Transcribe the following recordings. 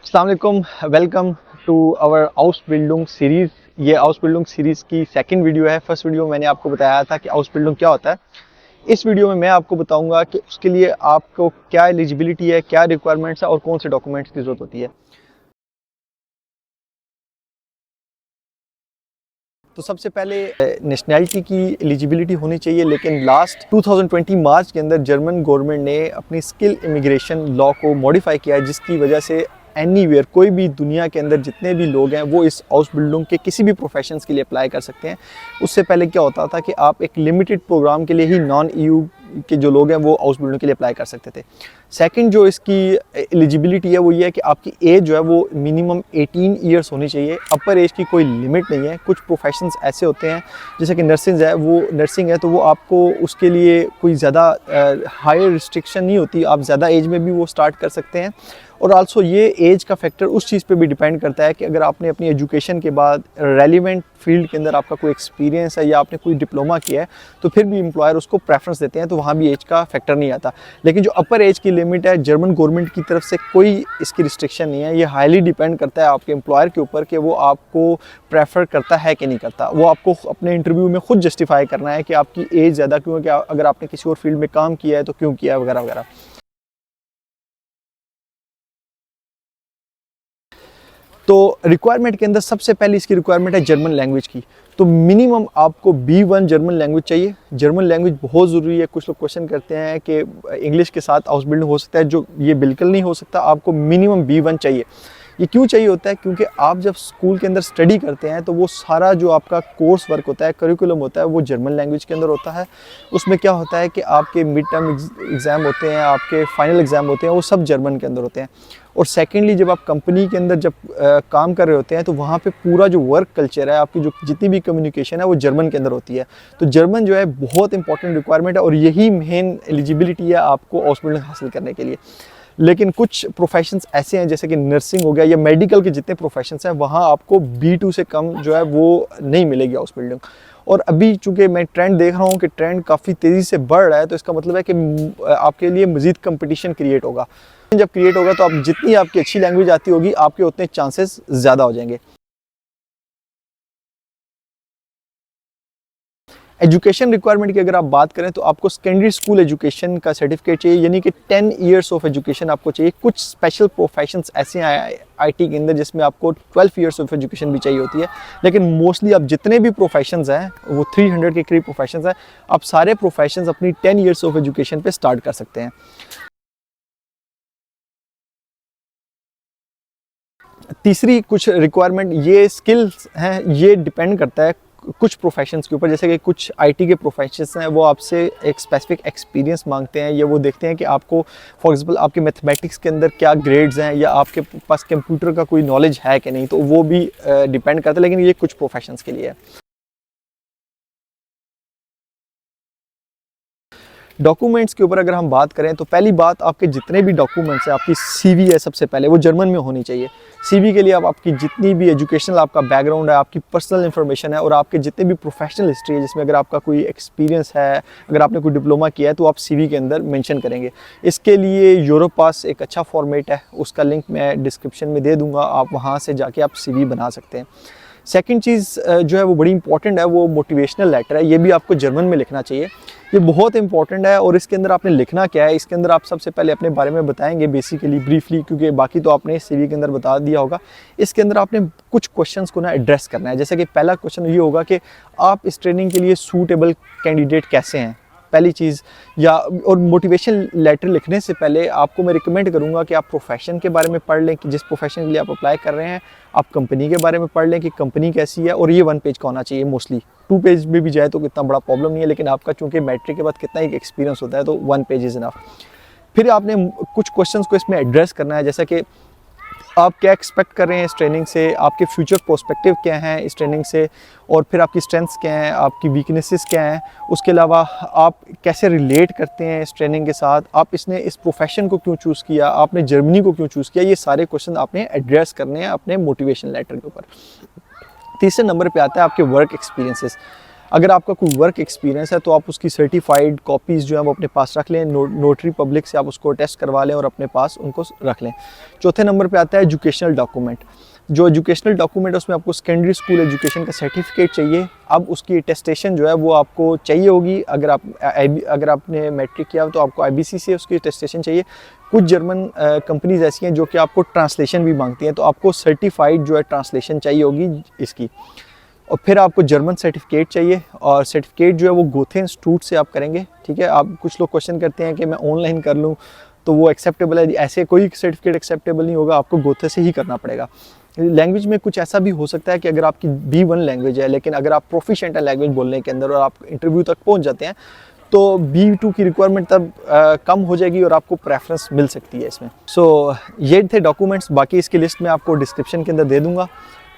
अस्सलाम वालेकुम, welcome to our house building series. ये हाउस बिल्डिंग सीरीज़ की सेकंड वीडियो है। फर्स्ट वीडियो में मैंने आपको बताया था कि हाउस बिल्डिंग क्या होता है। इस वीडियो में मैं आपको बताऊंगा कि उसके लिए आपको क्या एलिजिबिलिटी है, क्या रिक्वायरमेंट्स है और कौन से डॉक्यूमेंट्स की ज़रूरत होती है। तो सबसे पहले नेशनैलिटी की एलिजिबिलिटी होनी चाहिए, लेकिन लास्ट 2020 मार्च के अंदर जर्मन गवर्नमेंट ने अपनी स्किल इमिग्रेशन लॉ को मॉडिफाई किया है, जिसकी वजह से एनीवेयर कोई भी दुनिया के अंदर जितने भी लोग हैं वो इस हाउस बिल्डिंग के किसी भी प्रोफेशंस के लिए अप्लाई कर सकते हैं। उससे पहले क्या होता था कि आप एक लिमिटेड प्रोग्राम के लिए ही नॉन ईयू के जो लोग हैं वो हाउस बिल्डिंग के लिए अप्लाई कर सकते थे। सेकंड जो इसकी एलिजिबिलिटी है वो ये है कि आपकी एज जो है वो मिनिमम 18 ईयर्स होनी चाहिए। अपर एज की कोई लिमिट नहीं है। कुछ प्रोफेशंस ऐसे होते हैं जैसे कि नर्सिंग है तो वो आपको उसके लिए कोई ज़्यादा हायर रिस्ट्रिक्शन नहीं होती, आप ज़्यादा एज में भी वो स्टार्ट कर सकते हैं। और आल्सो ये एज का फैक्टर उस चीज़ पे भी डिपेंड करता है कि अगर आपने अपनी एजुकेशन के बाद रेलिवेंट फील्ड के अंदर आपका कोई एक्सपीरियंस है या आपने कोई डिप्लोमा किया है तो फिर भी एम्प्लॉयर उसको प्रेफरेंस देते हैं, तो वहाँ भी एज का फैक्टर नहीं आता। लेकिन जो अपर एज की लिमिट है, जर्मन गवर्नमेंट की तरफ से कोई इसकी रिस्ट्रिक्शन नहीं है। ये हाईली डिपेंड करता है आपके एम्प्लॉयर के ऊपर कि वो आपको प्रेफर करता है कि नहीं करता। वो आपको अपने इंटरव्यू में खुद जस्टिफाई करना है कि आपकी एज ज़्यादा क्यों है, कि अगर आपने किसी और फील्ड में काम किया है तो क्यों किया है, वगैरह वगैरह। तो रिक्वायरमेंट के अंदर सबसे पहले इसकी रिक्वायरमेंट है जर्मन लैंग्वेज की। तो मिनिमम आपको B1 जर्मन लैंग्वेज चाहिए। जर्मन लैंग्वेज बहुत ज़रूरी है। कुछ लोग क्वेश्चन करते हैं कि इंग्लिश के साथ हाउस बिल्डिंग हो सकता है, जो ये बिल्कुल नहीं हो सकता। आपको मिनिमम B1 चाहिए। ये क्यों चाहिए होता है? क्योंकि आप जब स्कूल के अंदर स्टडी करते हैं तो वो सारा जो आपका कोर्स वर्क होता है, करिकुलम होता है, वो जर्मन लैंग्वेज के अंदर होता है। उसमें क्या होता है कि आपके मिड टर्म एग्ज़ाम होते हैं, आपके फाइनल एग्ज़ाम होते हैं, वो सब जर्मन के अंदर होते हैं। और सेकेंडली जब आप कंपनी के अंदर जब काम कर रहे होते हैं तो वहाँ पे पूरा जो वर्क कल्चर है, आपकी जो जितनी भी कम्युनिकेशन है वो जर्मन के अंदर होती है। तो जर्मन जो है बहुत इंपॉर्टेंट रिक्वायरमेंट है और यही मेन एलिजिबिलिटी है आपको हाउस बिल्डिंग हासिल करने के लिए। लेकिन कुछ प्रोफेशंस ऐसे हैं जैसे कि नर्सिंग हो गया या मेडिकल के जितने प्रोफेशंस हैं वहाँ आपको B2 से कम जो है वो नहीं मिलेगी हाउस बिल्डिंग। और अभी चूंकि मैं ट्रेंड देख रहा हूँ कि ट्रेंड काफ़ी तेज़ी से बढ़ रहा है, तो इसका मतलब है कि आपके लिए मज़ीद कंपटीशन क्रिएट होगा। जब क्रिएट होगा तो आप जितनी आपकी अच्छी लैंग्वेज आती होगी आपके उतने चांसेस ज़्यादा हो जाएंगे। एजुकेशन रिक्वायरमेंट की अगर आप बात करें तो आपको सेकेंडरी स्कूल एजुकेशन का सर्टिफिकेट चाहिए, यानी कि 10 इयर्स ऑफ एजुकेशन आपको चाहिए। कुछ स्पेशल प्रोफेशंस ऐसे हैं आईटी के अंदर जिसमें आपको 12 इयर्स ऑफ एजुकेशन भी चाहिए होती है। लेकिन मोस्टली आप जितने भी प्रोफेशंस हैं वो 300 के करीब प्रोफेशंस हैं, आप सारे प्रोफेशंस अपनी 10 इयर्स ऑफ एजुकेशन पे स्टार्ट कर सकते हैं। तीसरी कुछ रिक्वायरमेंट ये स्किल्स हैं, ये डिपेंड करता है कुछ प्रोफेशंस के ऊपर। जैसे कि कुछ आईटी के प्रोफेशंस हैं वो आपसे एक स्पेसिफिक एक्सपीरियंस मांगते हैं, या वो देखते हैं कि आपको फॉर एग्जांपल आपके मैथमेटिक्स के अंदर क्या ग्रेड्स हैं या आपके पास कंप्यूटर का कोई नॉलेज है कि नहीं, तो वो भी डिपेंड करता है। लेकिन ये कुछ प्रोफेशंस के लिए है। डॉक्यूमेंट्स के ऊपर अगर हम बात करें तो पहली बात, आपके जितने भी डॉक्यूमेंट्स हैं, आपकी सीवी है सबसे पहले, वो जर्मन में होनी चाहिए। सीवी के लिए आपकी जितनी भी एजुकेशनल आपका बैकग्राउंड है, आपकी पर्सनल इन्फॉर्मेशन है और आपके जितने भी प्रोफेशनल हिस्ट्री है, जिसमें अगर आपका कोई एक्सपीरियंस है, अगर आपने कोई डिप्लोमा किया है तो आप सीवी के अंदर मेंशन करेंगे। इसके लिए यूरोपास एक अच्छा फॉर्मेट है, उसका लिंक मैं डिस्क्रिप्शन में दे दूँगा, आप वहाँ से जाके आप सीवी बना सकते हैं। सेकंड चीज़ जो है वो बड़ी इंपॉर्टेंट है, वो मोटिवेशनल लेटर है। ये भी आपको जर्मन में लिखना चाहिए। ये बहुत इंपॉर्टेंट है। और इसके अंदर आपने लिखना क्या है, इसके अंदर आप सबसे पहले अपने बारे में बताएंगे बेसिकली ब्रीफली, क्योंकि बाकी तो आपने सीवी के अंदर बता दिया होगा। इसके अंदर आपने कुछ क्वेश्चंस को ना एड्रेस करना है। जैसे कि पहला क्वेश्चन ये होगा कि आप इस ट्रेनिंग के लिए सूटेबल कैंडिडेट कैसे हैं, पहली चीज़। या और मोटिवेशन लेटर लिखने से पहले आपको मैं रिकमेंड करूंगा कि आप प्रोफेशन के बारे में पढ़ लें कि जिस प्रोफेशन के लिए आप अप्लाई कर रहे हैं। आप कंपनी के बारे में पढ़ लें कि कंपनी कैसी है, और ये 1 पेज का होना चाहिए। मोस्टली 2 पेज में भी जाए तो इतना बड़ा प्रॉब्लम नहीं है, लेकिन आपका चूंकि मैट्रिक के बाद कितना एक एक्सपीरियंस होता है तो 1 पेज इज़ इनफ। फिर आपने कुछ क्वेश्चंस को इसमें एड्रेस करना है, जैसे कि आप क्या एक्सपेक्ट कर रहे हैं इस ट्रेनिंग से, आपके फ्यूचर प्रोस्पेक्टिव क्या हैं इस ट्रेनिंग से, और फिर आपकी स्ट्रेंथ्स क्या हैं, आपकी वीकनेसेस क्या हैं। उसके अलावा आप कैसे रिलेट करते हैं इस ट्रेनिंग के साथ, आप इस प्रोफेशन को क्यों चूज़ किया, आपने जर्मनी को क्यों चूज़ किया। ये सारे क्वेश्चन आपने एड्रेस करने हैं अपने मोटिवेशन लेटर के ऊपर। तीसरे नंबर पे आता है आपके वर्क एक्सपीरियंसेस। अगर आपका कोई वर्क एक्सपीरियंस है तो आप उसकी सर्टिफाइड कॉपीज़ जो है वो अपने पास रख लें, नोटरी पब्लिक से आप उसको टेस्ट करवा लें और अपने पास उनको रख लें। चौथे नंबर पे आता है एजुकेशनल डॉक्यूमेंट। जो एजुकेशनल डॉक्यूमेंट है उसमें आपको सेकेंडरी स्कूल एजुकेशन का सर्टिफिकेट चाहिए। अब उसकी टेस्टेशन जो है वो आपको चाहिए होगी। अगर आपने मैट्रिक किया तो आपको IBC से उसकी टेस्टेशन चाहिए। कुछ जर्मन कंपनीज़ ऐसी हैं जो कि आपको ट्रांसलेशन भी मांगती हैं, तो आपको सर्टिफाइड जो है ट्रांसलेशन चाहिए होगी इसकी। और फिर आपको जर्मन सर्टिफिकेट चाहिए, और सर्टिफिकेट जो है वो गोथे इंस्टीट्यूट से आप करेंगे, ठीक है। आप कुछ लोग क्वेश्चन करते हैं कि मैं ऑनलाइन कर लूँ तो वो एक्सेप्टेबल है, ऐसे कोई सर्टिफिकेट एक्सेप्टेबल नहीं होगा, आपको गोथे से ही करना पड़ेगा। लैंग्वेज में कुछ ऐसा भी हो सकता है कि अगर आपकी B1 लैंग्वेज है, लेकिन अगर आप प्रोफिशिएंट है लैंग्वेज बोलने के अंदर और आप इंटरव्यू तक पहुंच जाते हैं तो B2 की रिक्वायरमेंट तब कम हो जाएगी और आपको प्रेफरेंस मिल सकती है इसमें। सो ये थे डॉक्यूमेंट्स, बाकी इसकी लिस्ट मैं आपको डिस्क्रिप्शन के अंदर दे दूंगा।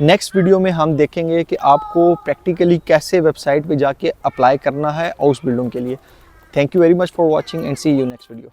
नेक्स्ट वीडियो में हम देखेंगे कि आपको प्रैक्टिकली कैसे वेबसाइट पे जाके अप्लाई करना है हाउस बिल्डिंग के लिए। Thank you very much for watching and see you next video.